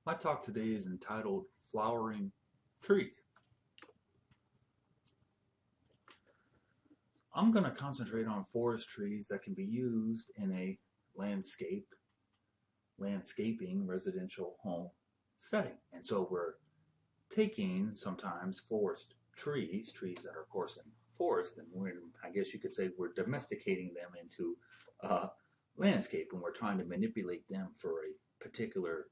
My talk today is entitled Flowering Trees. I'm going to concentrate on forest trees that can be used in a landscaping residential home setting. And so we're taking sometimes forest trees that are of course in forest, and I guess you could say we're domesticating them into landscape, and we're trying to manipulate them for a particular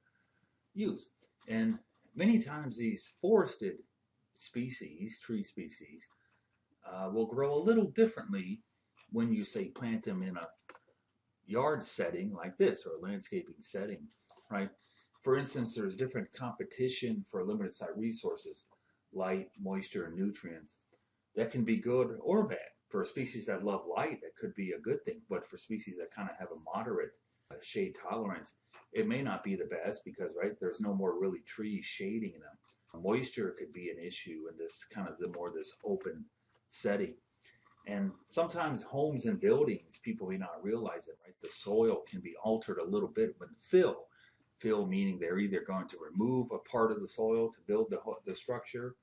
use. And many times these forested species, tree species, will grow a little differently when you say plant them in a yard setting like this or a landscaping setting, right? For instance, there's different competition for limited site resources, light, moisture, and nutrients. That can be good or bad. For species that love light, that could be a good thing, but for species that kind of have a moderate shade tolerance, it may not be the best because, right, there's no more really trees shading them. Moisture could be an issue in this kind of this open setting. And sometimes homes and buildings, people may not realize it, right? The soil can be altered a little bit with fill. Fill meaning they're either going to remove a part of the soil to build the structure,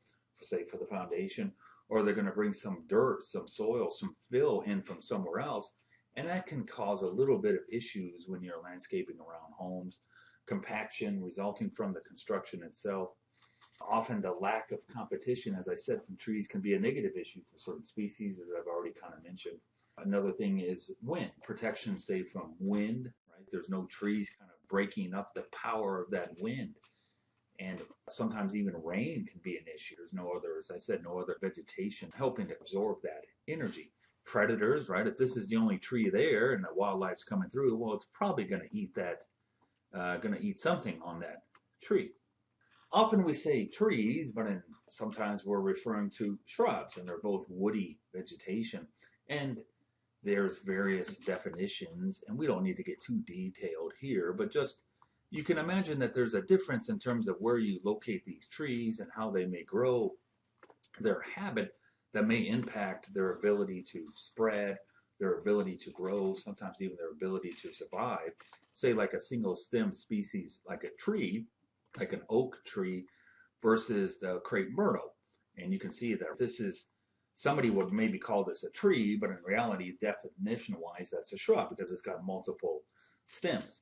say for the foundation, or they're going to bring some dirt, some soil, some fill in from somewhere else. And that can cause a little bit of issues when you're landscaping around homes. Compaction resulting from the construction itself. Often the lack of competition, as I said, from trees can be a negative issue for certain species, as I've already kind of mentioned. Another thing is wind. Protection, say, from wind, right? There's no trees kind of breaking up the power of that wind. And sometimes even rain can be an issue. There's no other, as I said, no other vegetation helping to absorb that energy. Predators, right? If this is the only tree there and the wildlife's coming through, well, it's probably going to eat that, going to eat something on that tree. Often we say trees, but sometimes we're referring to shrubs, and they're both woody vegetation. And there's various definitions, and we don't need to get too detailed here, but just you can imagine that there's a difference in terms of where you locate these trees and how they may grow, their habit that may impact their ability to spread, their ability to grow, sometimes even their ability to survive. Say like a single stem species like a tree, like an oak tree versus the crepe myrtle. And you can see that this is, somebody would maybe call this a tree, but in reality, definition-wise, that's a shrub because it's got multiple stems.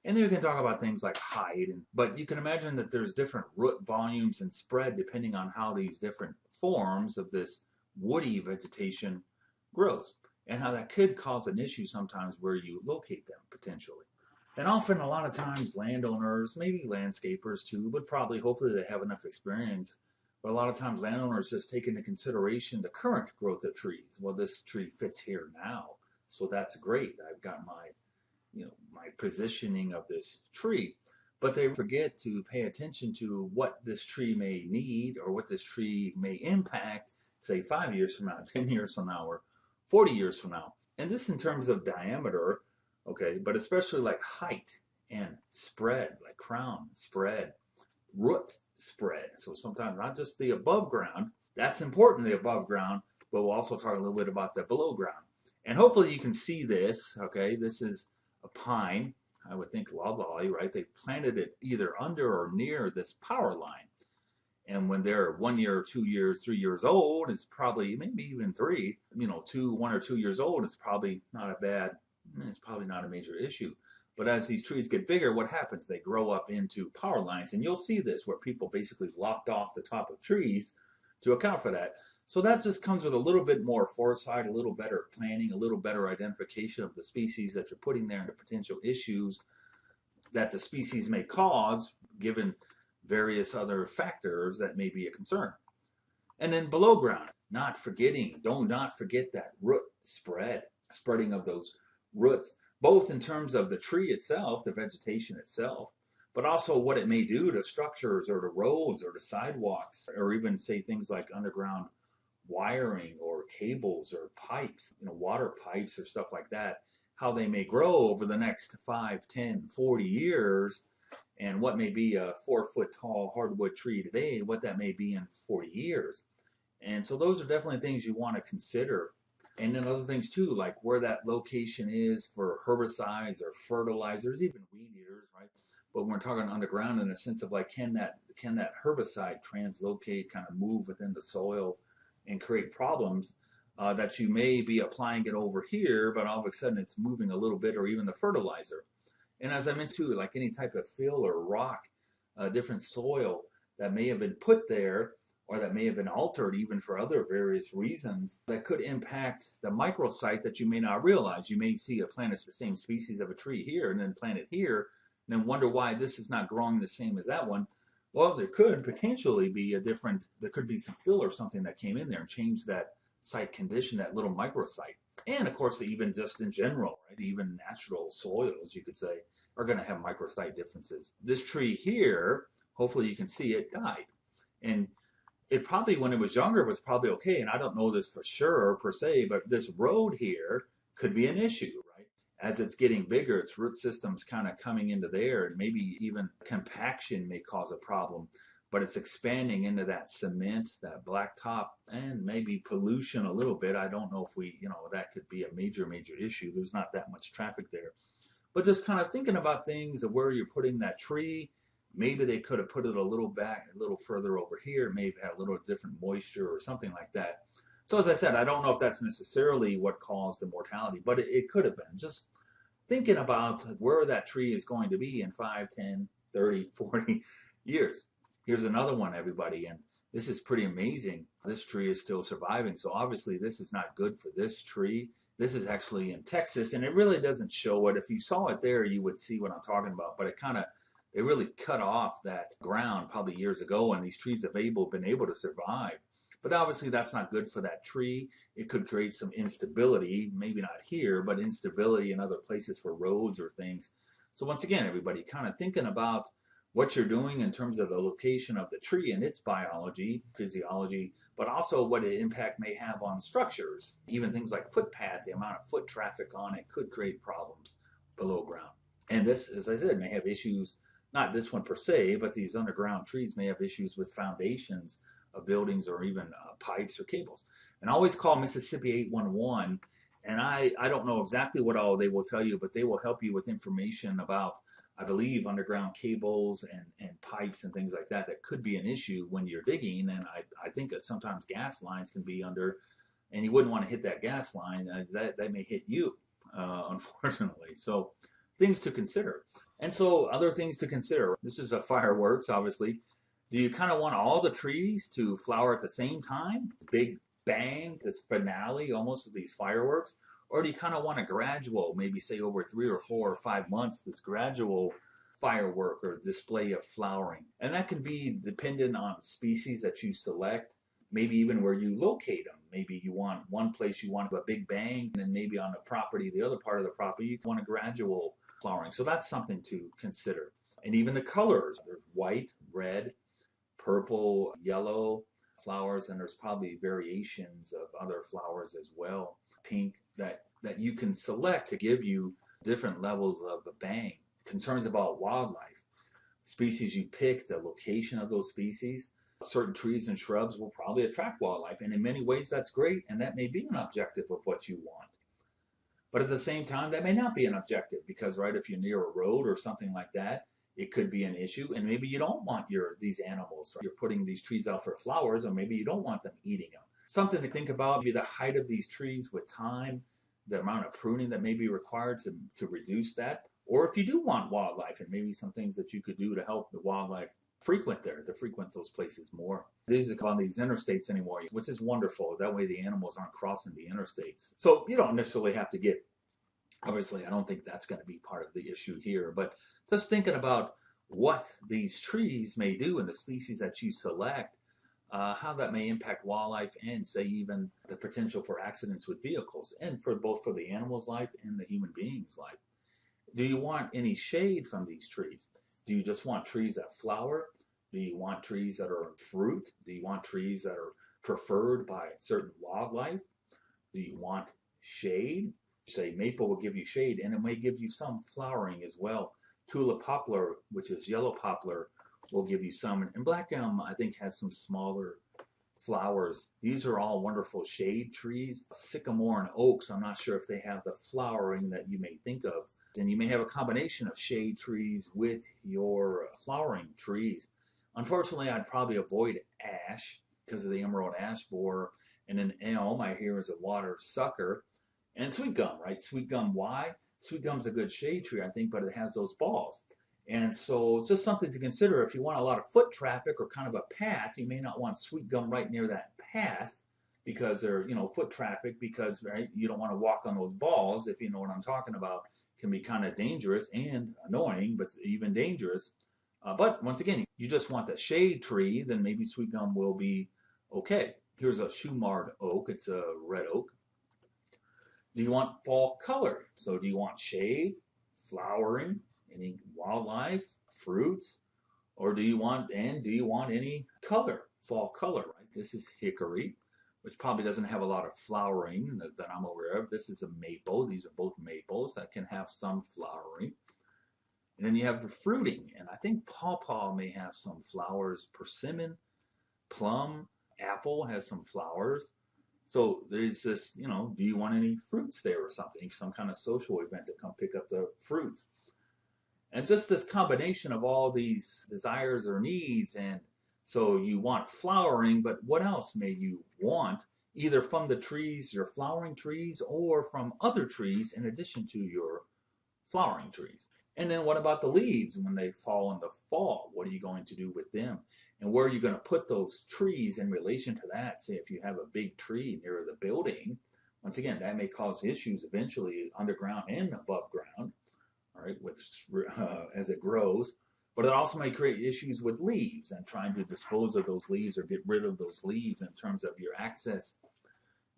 And then we can talk about things like height, but you can imagine that there's different root volumes and spread depending on how these different forms of this woody vegetation grows, and how that could cause an issue sometimes where you locate them potentially. And often, a lot of times, landowners, maybe landscapers too, but probably, hopefully they have enough experience, but a lot of times landowners just take into consideration the current growth of trees. Well, this tree fits here now, so that's great. I've got my positioning of this tree, but they forget to pay attention to what this tree may need or what this tree may impact, say 5 years from now, 10 years from now, or 40 years from now. And this in terms of diameter, okay, but especially like height and spread, like crown spread, root spread. So sometimes not just the above ground, that's important, the above ground, but we'll also talk a little bit about the below ground. And hopefully you can see this, okay, this is a pine, I would think loblolly, right? They planted it either under or near this power line. And when they're 1 year, 2 years, 3 years old, it's probably, maybe even 3, 1 or 2 years old, it's probably not a major issue. But as these trees get bigger, what happens? They grow up into power lines. And you'll see this where people basically lopped off the top of trees to account for that. So that just comes with a little bit more foresight, a little better planning, a little better identification of the species that you're putting there and the potential issues that the species may cause given various other factors that may be a concern. And then below ground, do not forget that root spreading of those roots, both in terms of the tree itself, the vegetation itself, but also what it may do to structures or to roads or to sidewalks, or even say things like underground wiring or cables or pipes, water pipes or stuff like that, how they may grow over the next 5, 10, 40 years, and what may be a 4-foot tall hardwood tree today, what that may be in 40 years. And so those are definitely things you want to consider. And then other things too, like where that location is for herbicides or fertilizers, even weed eaters, right? but we're talking underground in the sense of like, can that herbicide translocate, kind of move within the soil and create problems that you may be applying it over here, but all of a sudden it's moving a little bit, or even the fertilizer. And as I mentioned too, like any type of fill or rock, different soil that may have been put there, or that may have been altered even for other various reasons, that could impact the microsite that you may not realize. You may see a plant of the same species of a tree here and then plant it here, and then wonder why this is not growing the same as that one. Well, there could potentially be there could be some fill or something that came in there and changed that site condition, that little microsite. And of course, even just in general, right? Even natural soils, you could say, are going to have microsite differences. This tree here, hopefully you can see it, died. And it probably, when it was younger, was probably okay. And I don't know this for sure per se, but this road here could be an issue, right? As it's getting bigger, its root system's kind of coming into there, and maybe even compaction may cause a problem. But it's expanding into that cement, that blacktop, and maybe pollution a little bit. I don't know if that could be a major issue. There's not that much traffic there. But just kind of thinking about things of where you're putting that tree. Maybe they could have put it a little back, a little further over here, maybe had a little different moisture or something like that. So as I said, I don't know if that's necessarily what caused the mortality, but it could have been. Just thinking about where that tree is going to be in 5, 10, 30, 40 years. Here's another one, everybody, and this is pretty amazing. This tree is still surviving, so obviously this is not good for this tree. This is actually in Texas, and it really doesn't show it. If you saw it there, you would see what I'm talking about, but they really cut off that ground probably years ago, and these trees have been able to survive. But obviously that's not good for that tree. It could create some instability, maybe not here, but instability in other places for roads or things. So once again, everybody, kind of thinking about what you're doing in terms of the location of the tree and its biology, physiology, but also what an impact may have on structures. Even things like footpath, the amount of foot traffic on it could create problems below ground. And this, as I said, may have issues. Not this one per se, but these underground trees may have issues with foundations of buildings, or even pipes or cables. And always call Mississippi 811. And I don't know exactly what all they will tell you, but they will help you with information about, I believe, underground cables and pipes and things like that could be an issue when you're digging. And I think that sometimes gas lines can be under, and you wouldn't want to hit that gas line. That may hit you, unfortunately. So things to consider. And so other things to consider. This is a fireworks, obviously. Do you kind of want all the trees to flower at the same time? Big bang, this finale almost of these fireworks? Or do you kind of want a gradual, maybe say over 3 or 4 or 5 months, this gradual firework or display of flowering? And that can be dependent on the species that you select, maybe even where you locate them. Maybe you want one place, you want a big bang, and then maybe on the property, the other part of the property, you want a gradual flowering. So that's something to consider. And even the colors, there's white, red, purple, yellow flowers, and there's probably variations of other flowers as well, pink, that you can select to give you different levels of a bang. Concerns about wildlife, species you pick, the location of those species. Certain trees and shrubs will probably attract wildlife, and in many ways that's great, and that may be an objective of what you want. But at the same time, that may not be an objective, because right, if you're near a road or something like that, it could be an issue, and maybe you don't want these animals. Right? You're putting these trees out for flowers, or maybe you don't want them eating them. Something to think about, maybe the height of these trees with time, the amount of pruning that may be required to reduce that, or if you do want wildlife, and maybe some things that you could do to help the wildlife frequent those places more. These are on these interstates anymore, which is wonderful. That way the animals aren't crossing the interstates. So you don't necessarily have to get, obviously, I don't think that's going to be part of the issue here, but just thinking about what these trees may do and the species that you select, how that may impact wildlife and, say, even the potential for accidents with vehicles, and for both for the animal's life and the human being's life. Do you want any shade from these trees? Do you just want trees that flower? Do you want trees that are fruit? Do you want trees that are preferred by certain wildlife? Do you want shade? Say maple will give you shade, and it may give you some flowering as well. Tulip poplar, which is yellow poplar, will give you some. And black elm, I think, has some smaller flowers. These are all wonderful shade trees. Sycamore and oaks, I'm not sure if they have the flowering that you may think of. And you may have a combination of shade trees with your flowering trees. Unfortunately, I'd probably avoid ash because of the emerald ash borer. And then elm, I hear, is a water sucker. And sweet gum, right? Sweet gum, why? Sweet gum's a good shade tree, I think, but it has those balls. And so it's just something to consider. If you want a lot of foot traffic or kind of a path, you may not want sweet gum right near that path because they're, foot traffic, because, right, you don't want to walk on those balls, if you know what I'm talking about. It can be kind of dangerous and annoying, but even dangerous. But once again, you just want the shade tree, then maybe sweet gum will be okay. Here's a shoe-marred oak. It's a red oak. Do you want fall color? So do you want shade, flowering, any wildlife, fruits, or do you want any color, fall color, right? This is hickory, which probably doesn't have a lot of flowering that I'm aware of. This is a maple. These are both maples that can have some flowering. And then you have the fruiting, and I think pawpaw may have some flowers. Persimmon, plum, apple has some flowers. So there's this, do you want any fruits there or something? Some kind of social event to come pick up the fruits. And just this combination of all these desires or needs. And so you want flowering, but what else may you want? Either from the trees, your flowering trees, or from other trees in addition to your flowering trees. And then what about the leaves when they fall in the fall? What are you going to do with them? And where are you going to put those trees in relation to that? Say if you have a big tree near the building, once again, that may cause issues eventually underground and above ground, all right, as it grows. But it also may create issues with leaves and trying to dispose of those leaves or get rid of those leaves in terms of your access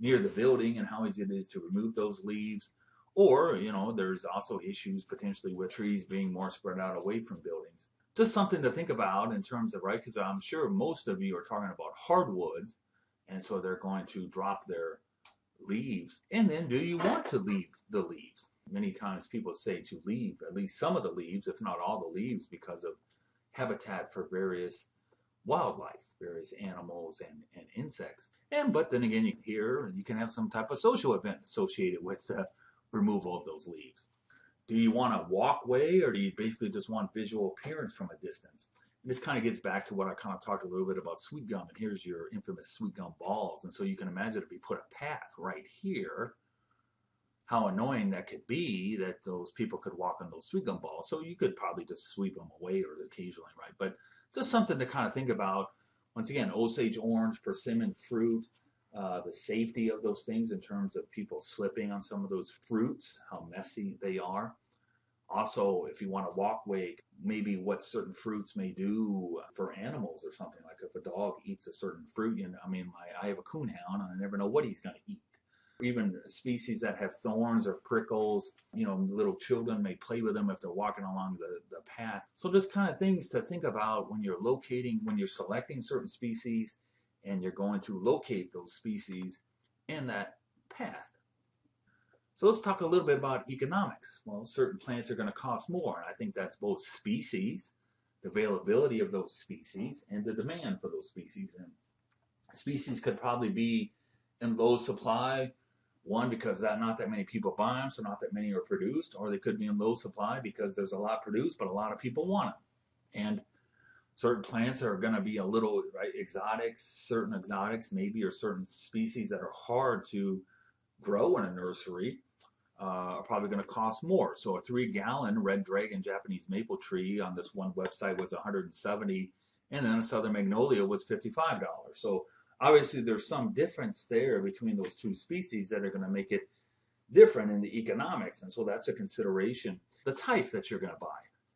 near the building and how easy it is to remove those leaves. Or, there's also issues potentially with trees being more spread out away from buildings. Just something to think about in terms of, right, because I'm sure most of you are talking about hardwoods, and so they're going to drop their leaves. And then do you want to leave the leaves? Many times people say to leave at least some of the leaves, if not all the leaves, because of habitat for various wildlife, various animals and insects. But then again, you can have some type of social event associated with removal of those leaves. Do you want a walkway, or do you basically just want visual appearance from a distance? And this kind of gets back to what I kind of talked a little bit about sweet gum, and here's your infamous sweet gum balls. And so you can imagine if we put a path right here, how annoying that could be, that those people could walk on those sweet gum balls. So you could probably just sweep them away or occasionally, right? But just something to kind of think about. Once again, Osage orange, persimmon fruit, the safety of those things in terms of people slipping on some of those fruits, how messy they are. Also, if you want a walkway, maybe what certain fruits may do for animals or something. Like if a dog eats a certain fruit, I have a coonhound and I never know what he's going to eat. Even species that have thorns or prickles, little children may play with them if they're walking along the path. So just kind of things to think about when you're selecting certain species and you're going to locate those species in that path. So let's talk a little bit about economics. Well, certain plants are going to cost more, and I think that's both species, the availability of those species, and the demand for those species. And species could probably be in low supply, one, because not that many people buy them, so not that many are produced, or they could be in low supply because there's a lot produced, but a lot of people want them. And certain plants are going to be a little, right, certain exotics maybe, or certain species that are hard to grow in a nursery are probably going to cost more. So a 3-gallon red dragon Japanese maple tree on this one website was $170, and then a southern magnolia was $55. So obviously there's some difference there between those two species that are going to make it different in the economics, and so that's a consideration. The type that you're going to buy,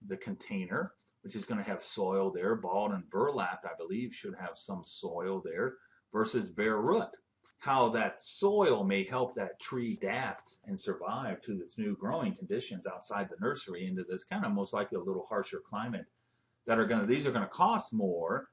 the container, which is going to have soil there, balled and burlapped, I believe, should have some soil there, versus bare root. How that soil may help that tree adapt and survive to its new growing conditions outside the nursery into this kind of most likely a little harsher climate. These are going to cost more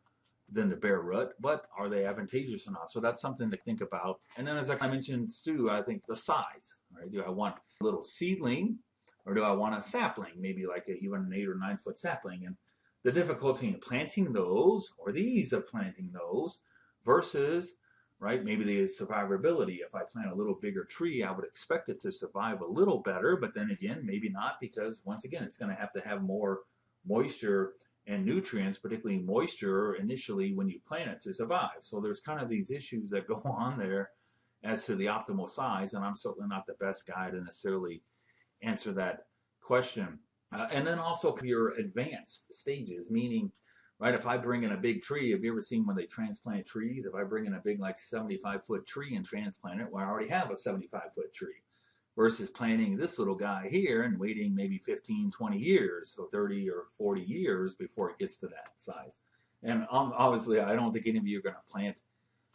than the bare root, but are they advantageous or not? So that's something to think about. And then as I mentioned too, I think the size, right? Do I want a little seedling, or do I want a sapling, maybe like even an 8 or 9 foot sapling? And the difficulty in planting those, or the ease of planting those, versus, right? Maybe the survivability. If I plant a little bigger tree, I would expect it to survive a little better, but then again, maybe not, because once again, it's going to have more moisture and nutrients, particularly moisture initially when you plant it to survive. So there's kind of these issues that go on there as to the optimal size, and I'm certainly not the best guy to necessarily answer that question. And then also your advanced stages, meaning, right, if I bring in a big tree, have you ever seen when they transplant trees? If I bring in a big, like 75-foot tree and transplant it, well, I already have a 75-foot tree, versus planting this little guy here and waiting maybe 15, 20 years, so 30 or 40 years before it gets to that size. And obviously, I don't think any of you are going to plant,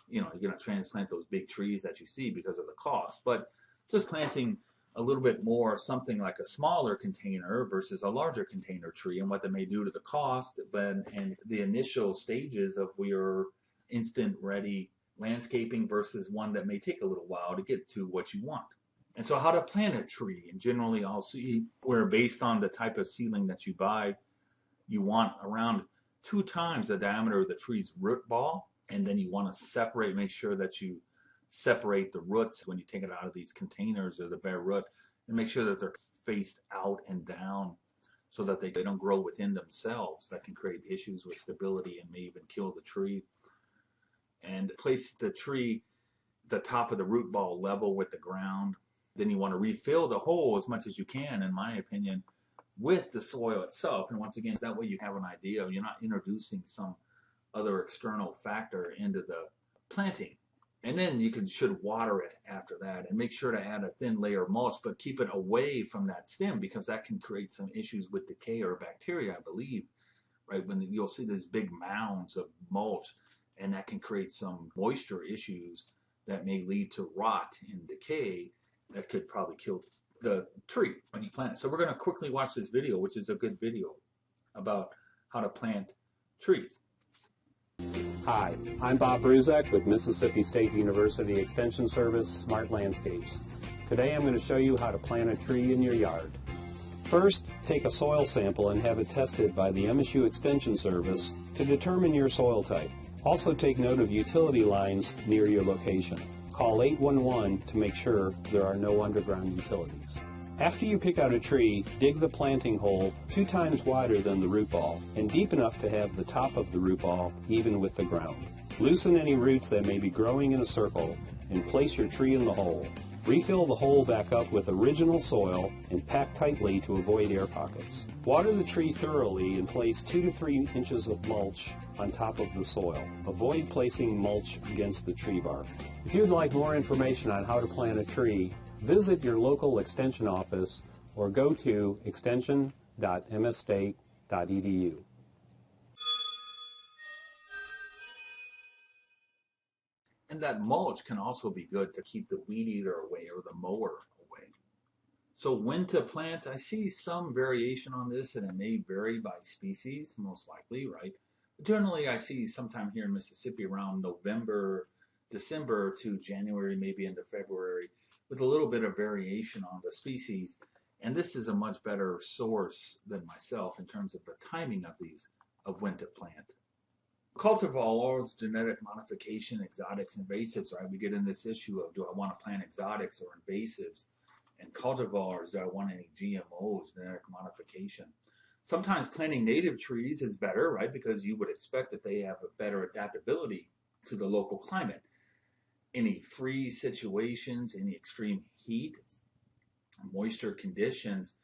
you're going to transplant those big trees that you see because of the cost. But just planting a little bit more, something like a smaller container versus a larger container tree, and what that may do to the cost, and the initial stages of your instant ready landscaping versus one that may take a little while to get to what you want. And so how to plant a tree, and generally I'll see where, based on the type of seedling that you buy, you want around 2 times the diameter of the tree's root ball, and then you want to make sure that you separate the roots when you take it out of these containers, or the bare root, and make sure that they're faced out and down so that they don't grow within themselves. That can create issues with stability and may even kill the tree. And place the tree, the top of the root ball, level with the ground. Then you want to refill the hole as much as you can, in my opinion, with the soil itself. And once again, that way you have an idea. You're not introducing some other external factor into the planting. And then you should water it after that, and make sure to add a thin layer of mulch, but keep it away from that stem, because that can create some issues with decay or bacteria, I believe, right? When you'll see these big mounds of mulch, and that can create some moisture issues that may lead to rot and decay that could probably kill the tree when you plant it. So we're going to quickly watch this video, which is a good video about how to plant trees. Hi, I'm Bob Bruzak with Mississippi State University Extension Service Smart Landscapes. Today I'm going to show you how to plant a tree in your yard. First, take a soil sample and have it tested by the MSU Extension Service to determine your soil type. Also take note of utility lines near your location. Call 811 to make sure there are no underground utilities. After you pick out a tree, dig the planting hole 2 times wider than the root ball and deep enough to have the top of the root ball even with the ground. Loosen any roots that may be growing in a circle and place your tree in the hole. Refill the hole back up with original soil and pack tightly to avoid air pockets. Water the tree thoroughly and place 2 to 3 inches of mulch on top of the soil. Avoid placing mulch against the tree bark. If you'd like more information on how to plant a tree, visit your local extension office or go to extension.msstate.edu. And that mulch can also be good to keep the weed eater away, or the mower away. So when to plant, I see some variation on this, and it may vary by species, most likely, right? But generally, I see sometime here in Mississippi around November, December to January, maybe into February, with a little bit of variation on the species. And this is a much better source than myself in terms of the timing of when to plant. Cultivars, genetic modification, exotics, invasives, right? We get in this issue of, do I want to plant exotics or invasives? And cultivars, do I want any GMOs, genetic modification? Sometimes planting native trees is better, right? Because you would expect that they have a better adaptability to the local climate. Any freeze situations, any extreme heat, moisture conditions,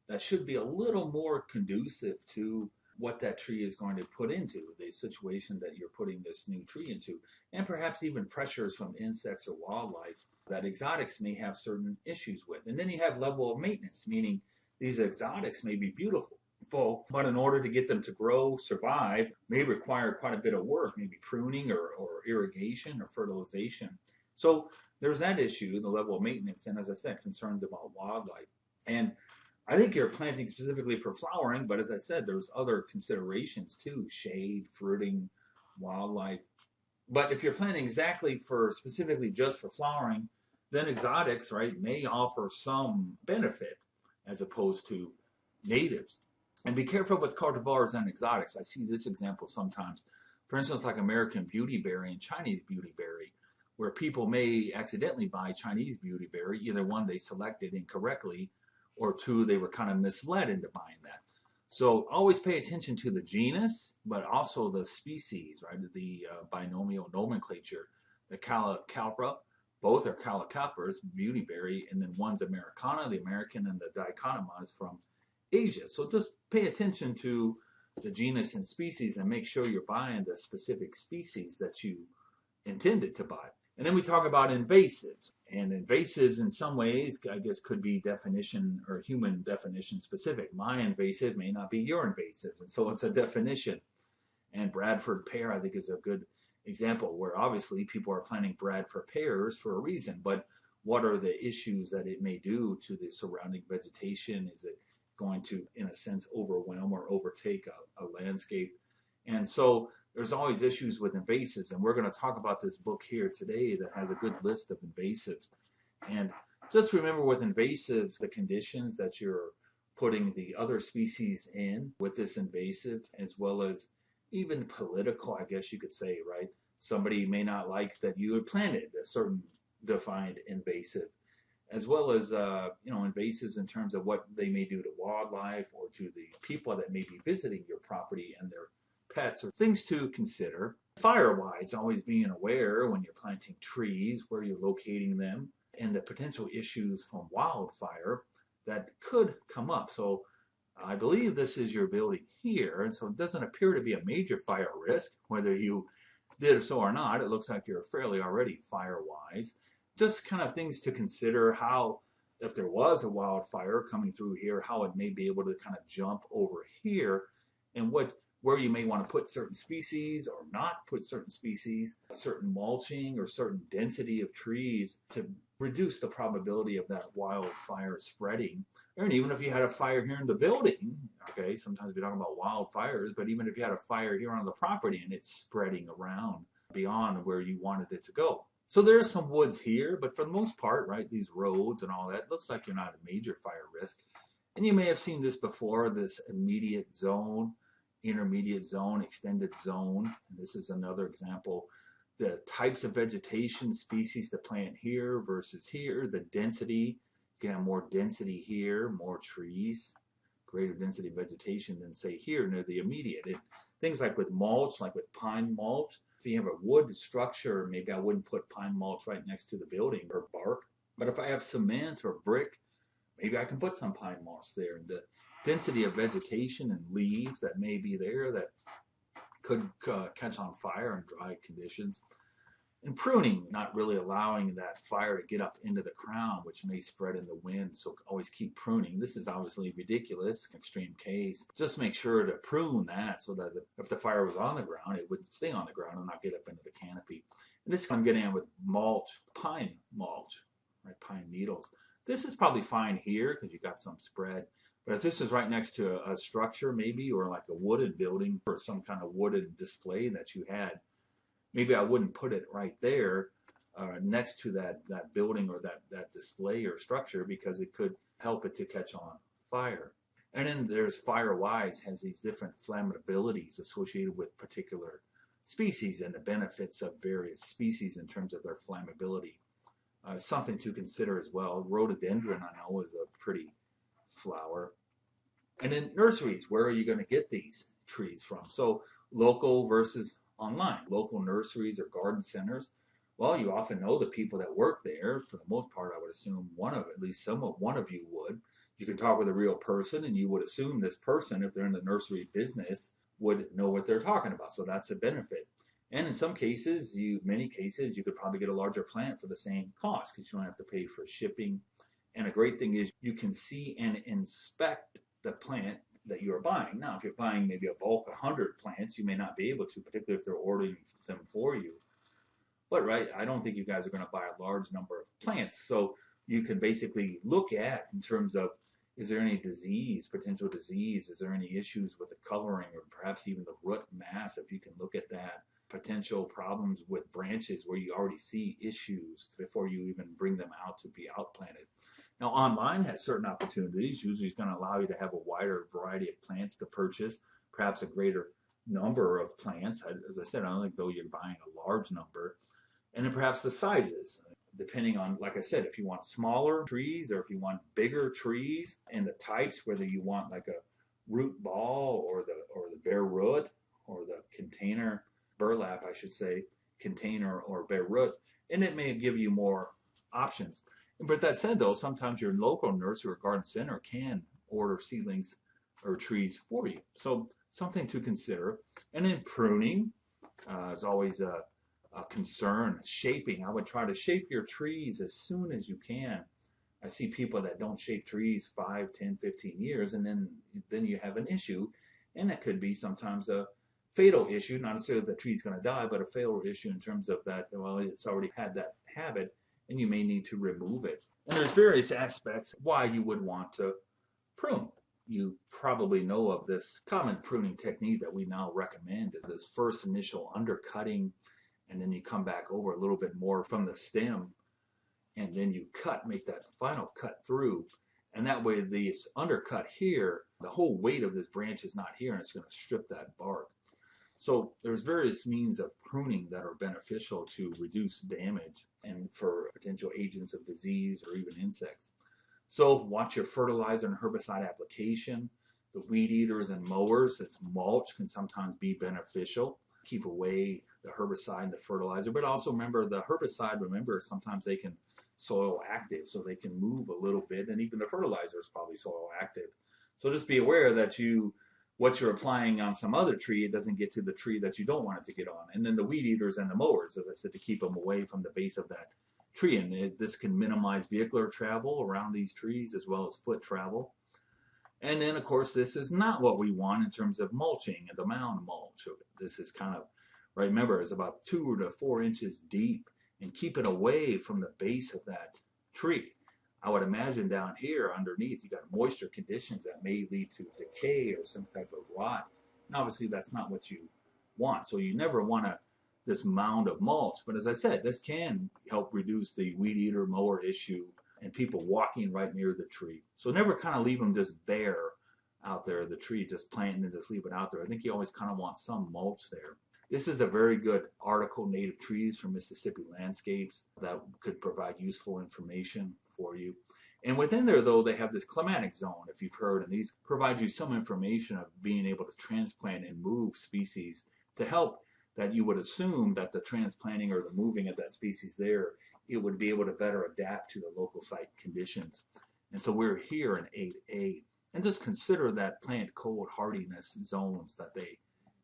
that should be a little more conducive to what that tree is going to put into, the situation that you're putting this new tree into, and perhaps even pressures from insects or wildlife that exotics may have certain issues with. And then you have level of maintenance, meaning these exotics may be beautiful, but in order to get them to grow, survive, may require quite a bit of work, maybe pruning or irrigation or fertilization. So there's that issue, the level of maintenance, and as I said, concerns about wildlife. And I think you're planting specifically for flowering, but as I said, there's other considerations too, shade, fruiting, wildlife. But if you're planting specifically just for flowering, then exotics, right, may offer some benefit as opposed to natives. And be careful with cultivars and exotics. I see this example sometimes. For instance, like American beautyberry and Chinese beautyberry, where people may accidentally buy Chinese beautyberry. Either one, they selected incorrectly, or two, they were kind of misled into buying that. So always pay attention to the genus, but also the species, right? The binomial nomenclature. The Calocalpa, both are Calocalpers, beautyberry, and then one's Americana, the American, and the Dichotoma is from Asia. So just pay attention to the genus and species and make sure you're buying the specific species that you intended to buy. And then we talk about invasives. And invasives in some ways, I guess, could be definition or human definition specific. My invasive may not be your invasive. And so it's a definition. And Bradford pear, I think, is a good example where obviously people are planting Bradford pears for a reason. But what are the issues that it may do to the surrounding vegetation? Is it going to, in a sense, overwhelm or overtake a landscape? And so there's always issues with invasives, and we're going to talk about this book here today that has a good list of invasives. And just remember with invasives, the conditions that you're putting the other species in with this invasive, as well as even political, I guess you could say, right? Somebody may not like that you had planted a certain defined invasive, as well as invasives in terms of what they may do to wildlife or to the people that may be visiting your property and their pets, or things to consider. Fire-wise, always being aware when you're planting trees, where you're locating them, and the potential issues from wildfire that could come up. So I believe this is your building here, and so it doesn't appear to be a major fire risk, whether you did so or not. It looks like you're fairly already fire-wise. Just kind of things to consider, how, if there was a wildfire coming through here, how it may be able to kind of jump over here, and where you may want to put certain species or not put certain species, certain mulching or certain density of trees to reduce the probability of that wildfire spreading. And even if you had a fire here in the building, okay, sometimes we talk about wildfires, but even if you had a fire here on the property and it's spreading around beyond where you wanted it to go. So there's some woods here, but for the most part, right, these roads and all that, looks like you're not a major fire risk. And you may have seen this before, this immediate zone, intermediate zone, extended zone. And this is another example. The types of vegetation, species to plant here versus here, the density. You can have more density here, more trees, greater density vegetation than say here near the immediate. Things like with mulch, like with pine mulch, if you have a wood structure, maybe I wouldn't put pine mulch right next to the building or bark. But if I have cement or brick, maybe I can put some pine mulch there. The density of vegetation and leaves that may be there that could catch on fire in dry conditions. And pruning, not really allowing that fire to get up into the crown, which may spread in the wind. So always keep pruning. This is obviously ridiculous, extreme case. Just make sure to prune that so that if the fire was on the ground, it would stay on the ground and not get up into the canopy. And this I'm getting at with mulch, pine mulch, right? Pine needles. This is probably fine here because you got some spread. But if this is right next to a structure maybe, or like a wooden building or some kind of wooden display that you had, maybe I wouldn't put it right there next to that building or that display or structure, because it could help it to catch on fire. And then there's fire-wise, has these different flammabilities associated with particular species and the benefits of various species in terms of their flammability. Something to consider as well. Rhododendron, I know, is a pretty flower. And then nurseries, where are you going to get these trees from? So local versus online. Local nurseries or garden centers, well, you often know the people that work there. For the most part, I would assume one of you would. You can talk with a real person, and you would assume this person, if they're in the nursery business, would know what they're talking about. So that's a benefit. And in some cases, many cases, you could probably get a larger plant for the same cost because you don't have to pay for shipping. And a great thing is you can see and inspect the plant that you're buying. Now, if you're buying maybe a bulk 100 plants, you may not be able to, particularly if they're ordering them for you. But right, I don't think you guys are going to buy a large number of plants. So you can basically look at in terms of, is there any disease, potential disease? Is there any issues with the coloring or perhaps even the root mass? If you can look at that, potential problems with branches where you already see issues before you even bring them out to be outplanted. Now, online has certain opportunities. Usually it's going to allow you to have a wider variety of plants to purchase, perhaps a greater number of plants. As I said, I don't think though you're buying a large number. And then perhaps the sizes, depending on, like I said, if you want smaller trees or if you want bigger trees, and the types, whether you want like a root ball or the bare root or the container burlap, I should say, container or bare root, and it may give you more options. But that said, though, sometimes your local nursery or garden center can order seedlings or trees for you. So something to consider. And then pruning is always a concern. Shaping. I would try to shape your trees as soon as you can. I see people that don't shape trees 5, 10, 15 years, and then you have an issue. And that could be sometimes a fatal issue, not necessarily the tree's going to die, but a fatal issue in terms of that, well, it's already had that habit, and you may need to remove it. And there's various aspects why you would want to prune. You probably know of this common pruning technique that we now recommend, this first initial undercutting, and then you come back over a little bit more from the stem, and then you make that final cut through. And that way, this undercut here, the whole weight of this branch is not here, and it's going to strip that bark. So there's various means of pruning that are beneficial to reduce damage and for potential agents of disease or even insects. So watch your fertilizer and herbicide application. The weed eaters and mowers as mulch can sometimes be beneficial. Keep away the herbicide and the fertilizer, but also remember the herbicide, sometimes they can soil active, so they can move a little bit, and even the fertilizer is probably soil active. So just be aware that what you're applying on some other tree, it doesn't get to the tree that you don't want it to get on. And then the weed eaters and the mowers, as I said, to keep them away from the base of that tree. And this can minimize vehicular travel around these trees as well as foot travel. And then, of course, this is not what we want in terms of mulching and the mound mulch. This is kind of, right, remember, it's about 2 to 4 inches deep, and keep it away from the base of that tree. I would imagine down here underneath you got moisture conditions that may lead to decay or some type of rot. And obviously that's not what you want. So you never want this mound of mulch. But as I said, this can help reduce the weed eater mower issue and people walking right near the tree. So never kind of leave them just bare out there, the tree, just planting and just leave it out there. I think you always kind of want some mulch there. This is a very good article, Native Trees from Mississippi Landscapes, that could provide useful information for you. And within there, though, they have this climatic zone, if you've heard, and these provide you some information of being able to transplant and move species to help that you would assume that the transplanting or the moving of that species there, it would be able to better adapt to the local site conditions. And so we're here in 8A, and just consider that plant cold hardiness zones that they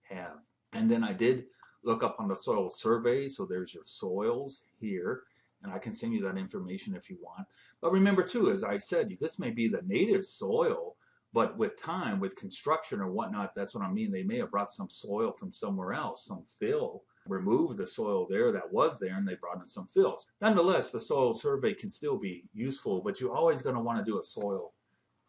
have. And then I did look up on the soil survey, so there's your soils here, and I can send you that information if you want. But remember too, as I said, this may be the native soil, but with time, with construction or whatnot, that's what I mean. They may have brought some soil from somewhere else, some fill, removed the soil there that was there, and they brought in some fills. Nonetheless, the soil survey can still be useful, but you're always going to want to do a soil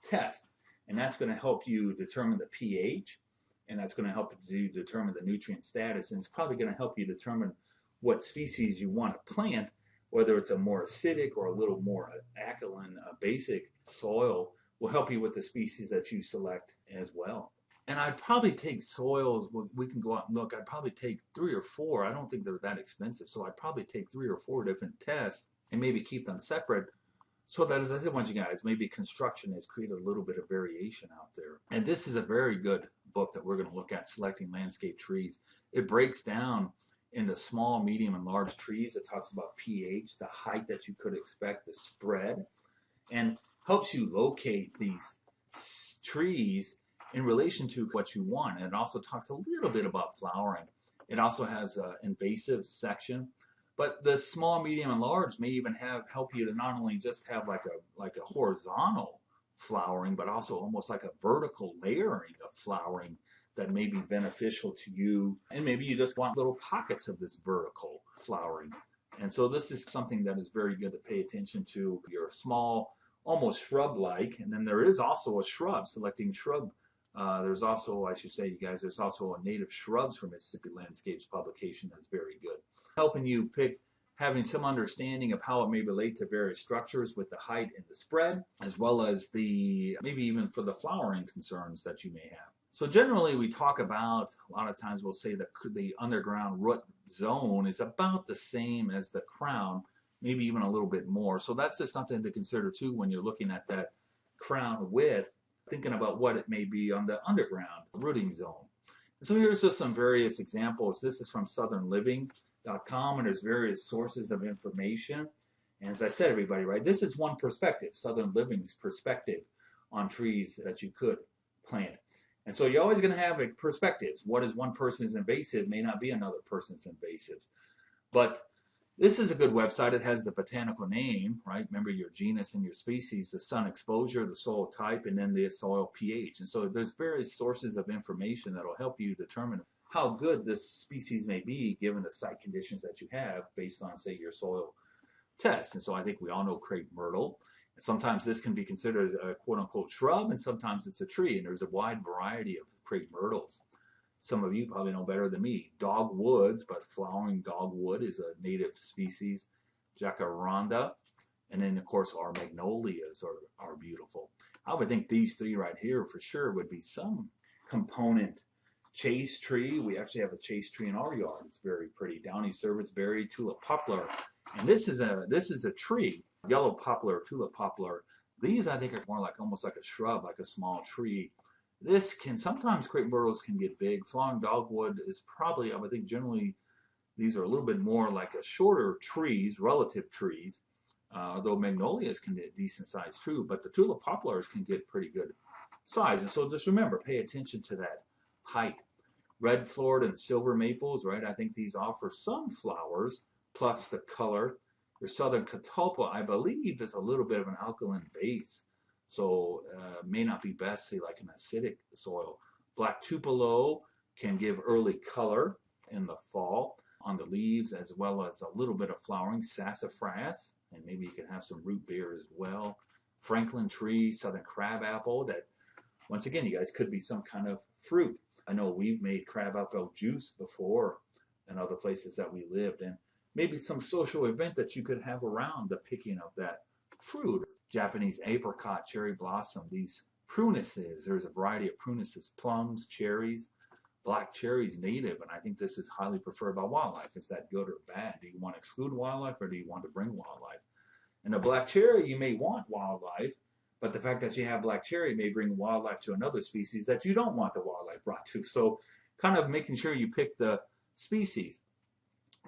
test, and that's going to help you determine the pH, and that's going to help you determine the nutrient status, and it's probably going to help you determine what species you want to plant, whether it's a more acidic or a little more alkaline, basic soil will help you with the species that you select as well. And I'd probably take soils, we can go out and look, I'd probably take 3 or 4, I don't think they're that expensive, so I'd probably take 3 or 4 different tests and maybe keep them separate, so that, as I said once you guys, maybe construction has created a little bit of variation out there. And this is a very good book that we're going to look at, Selecting Landscape Trees. It breaks down into small, medium, and large trees. It talks about pH, the height that you could expect, the spread, and helps you locate these trees in relation to what you want. And it also talks a little bit about flowering. It also has an invasive section. But the small, medium, and large may even help you to not only just have like a horizontal flowering, but also almost like a vertical layering of flowering that may be beneficial to you. And maybe you just want little pockets of this vertical flowering. And so this is something that is very good to pay attention to. Your small, almost shrub-like, and then there is also a shrub, selecting shrub. There's also, I should say, you guys, there's also a Native Shrubs from Mississippi Landscapes publication that's very good, helping you pick, having some understanding of how it may relate to various structures with the height and the spread, as well as the, maybe even for the flowering concerns that you may have. So generally we talk about, a lot of times we'll say the underground root zone is about the same as the crown, maybe even a little bit more. So that's just something to consider too when you're looking at that crown width, thinking about what it may be on the underground rooting zone. And so here's just some various examples. This is from southernliving.com, and there's various sources of information. And as I said, everybody, right, this is one perspective, Southern Living's perspective on trees that you could plant. And so you're always going to have perspectives. What is one person's invasive may not be another person's invasives. But this is a good website. It has the botanical name, right? Remember your genus and your species, the sun exposure, the soil type, and then the soil pH. And so there's various sources of information that will help you determine how good this species may be given the site conditions that you have based on, say, your soil test. And so I think we all know crepe myrtle. And sometimes this can be considered a quote-unquote shrub, and sometimes it's a tree. And there's a wide variety of crepe myrtles. Some of you probably know better than me. Dogwoods, but flowering dogwood is a native species. Jacaranda. And then, of course, our magnolias are beautiful. I would think these three right here for sure would be some component. Chase tree. We actually have a chase tree in our yard. It's very pretty. Downy serviceberry, tulip poplar. And this is a tree. Yellow poplar, tulip poplar. These I think are more like almost like a shrub, like a small tree. This can sometimes crepe myrtles can get big. Flowering dogwood is probably, I would think generally these are a little bit more like a shorter trees, relative trees. Though magnolias can get decent size too, but the tulip poplars can get pretty good size. And so just remember, pay attention to that height. Red flowered and silver maples, right? I think these offer some flowers plus the color. Your southern catalpa, I believe, is a little bit of an alkaline base, so may not be best, say, like an acidic soil. Black tupelo can give early color in the fall on the leaves, as well as a little bit of flowering. Sassafras, and maybe you can have some root beer as well. Franklin tree, southern crabapple, that, once again, you guys could be some kind of fruit. I know we've made crabapple juice before in other places that we lived, and maybe some social event that you could have around the picking of that fruit. Japanese apricot, cherry blossom, these prunuses. There's a variety of prunuses, plums, cherries, black cherries native, and I think this is highly preferred by wildlife. Is that good or bad? Do you want to exclude wildlife or do you want to bring wildlife? And a black cherry, you may want wildlife, but the fact that you have black cherry may bring wildlife to another species that you don't want the wildlife brought to. So kind of making sure you pick the species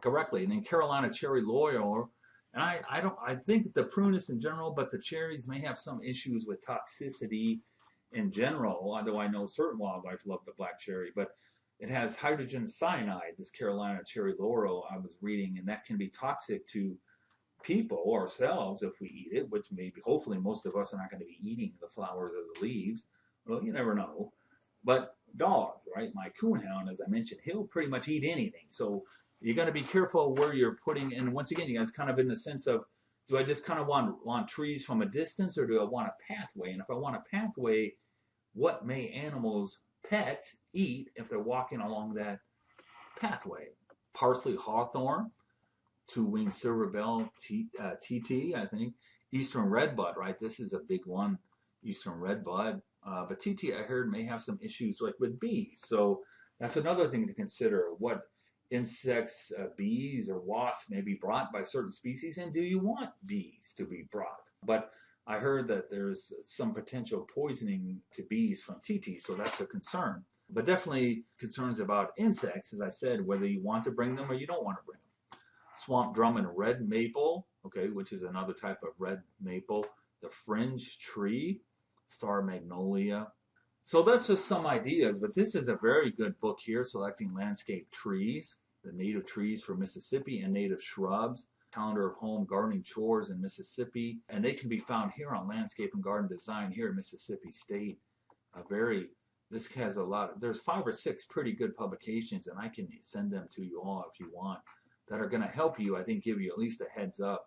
correctly. And then Carolina cherry laurel, and I think the prunus in general, but the cherries may have some issues with toxicity in general, although I know certain wildlife love the black cherry, but it has hydrogen cyanide, this Carolina cherry laurel I was reading, and that can be toxic to people, ourselves, if we eat it, which maybe, hopefully most of us are not going to be eating the flowers or the leaves. Well, you never know. But dogs, right? My coonhound, as I mentioned, he'll pretty much eat anything. So you got to be careful where you're putting, and once again, you guys kind of in the sense of, do I just kind of want trees from a distance, or do I want a pathway? And if I want a pathway, what may animals, pets, eat if they're walking along that pathway? Parsley hawthorn, two-winged silverbell TT, I think. Eastern redbud, right? This is a big one, Eastern redbud. But TT, I heard, may have some issues like with bees. So that's another thing to consider. What insects, bees or wasps may be brought by certain species, and do you want bees to be brought? But I heard that there's some potential poisoning to bees from TT, so that's a concern. But definitely concerns about insects, as I said, whether you want to bring them or you don't want to bring them. Swamp drum and red maple, okay, which is another type of red maple. The fringe tree, star magnolia. So that's just some ideas, but this is a very good book here, Selecting Landscape Trees, the native trees for Mississippi and native shrubs, calendar of home gardening chores in Mississippi, and they can be found here on Landscape and Garden Design here in Mississippi State. This has a lot, there's 5 or 6 pretty good publications, and I can send them to you all if you want, that are going to help you, I think, give you at least a heads up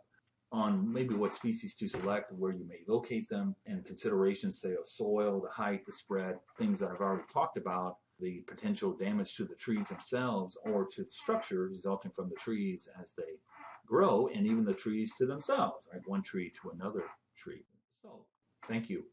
on maybe what species to select, where you may locate them, and considerations, say, of soil, the height, the spread, things that I've already talked about, the potential damage to the trees themselves or to the structure resulting from the trees as they grow, and even the trees to themselves, right? One tree to another tree. So, thank you.